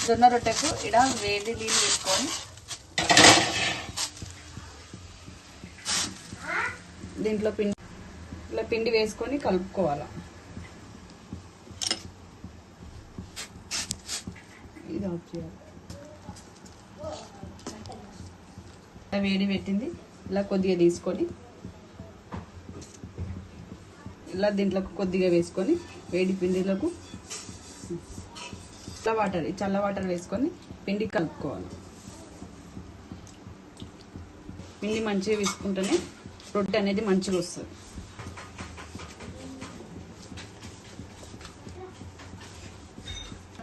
జొన్న రొట్టెకు ఇలా వేడి నీళ్ళు వేసుకొని దీంట్లో పిండి వేసుకొని కలుపుకోవాలి. ఇది ఆఫ్ చేయాలి. వేడి పెట్టింది ఇలా కొద్దిగా తీసుకొని ఇలా దీంట్లోకి కొద్దిగా వేసుకొని వేడి పిండిలోకి చల్ల వాటర్ వేసుకొని పిండి కలుపుకోవాలి. పిండి మంచిగా వేసుకుంటేనే రొట్టె అనేది మంచిగా వస్తుంది.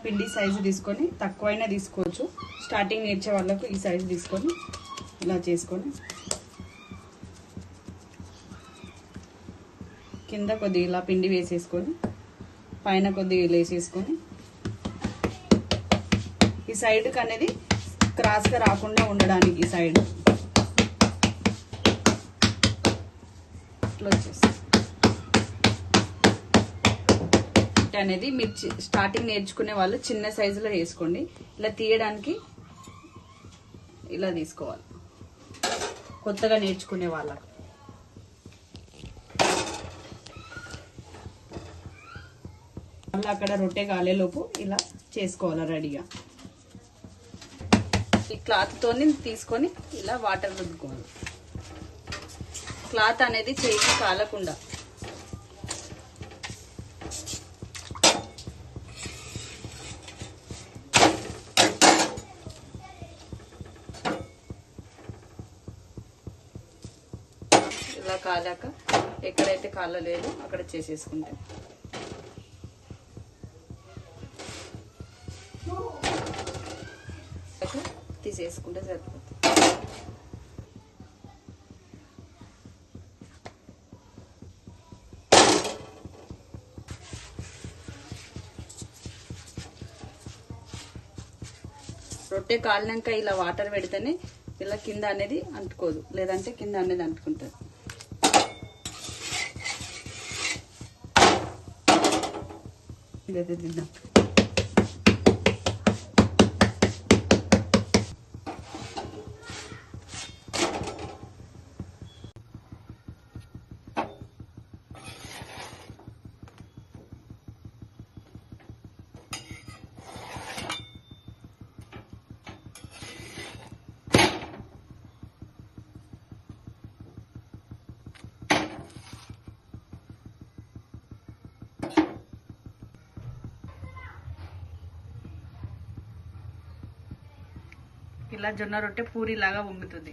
పిండి సైజు తీసుకొని తక్కువైనా తీసుకోవచ్చు. స్టార్టింగ్ నేర్చే వాళ్ళకు ఈ సైజు తీసుకొని ఇలా చేసుకొని కింద కొద్దిగా ఇలా పిండి వేసేసుకొని పైన కొద్దిగా వేసేసుకొని ఈ సైడ్కి అనేది క్రాస్గా రాకుండా ఉండడానికి ఈ సైడ్ ఇట్లా వచ్చేసి అనేది మీరు స్టార్టింగ్ నేర్చుకునే వాళ్ళు చిన్న సైజులో వేసుకోండి. ఇలా తీయడానికి ఇలా తీసుకోవాలి. కొత్తగా నేర్చుకునే వాళ్ళకు మళ్ళీ అక్కడ రొట్టె కాలేలోపు ఇలా చేసుకోవాలి రెడీగా. ఈ క్లాత్ తోని తీసుకొని ఇలా వాటర్ రుద్దుకోవాలి. క్లాత్ అనేది చేయికి కాలకుండా ఇలా కాలాక ఎక్కడైతే కాలలేదు అక్కడ చేసేసుకుంటే తీసేసుకుంటే సరిపోతుంది. రొట్టె కాలినాక ఇలా వాటర్ పెడితేనే ఇలా కింద అనేది అంటుకోదు, లేదంటే కింద అనేది అంటుకుంటుంది. ఇదైతే తిద్దాం. ఇలా జొన్న రొట్టె పూరి లాగా వంగుతుంది.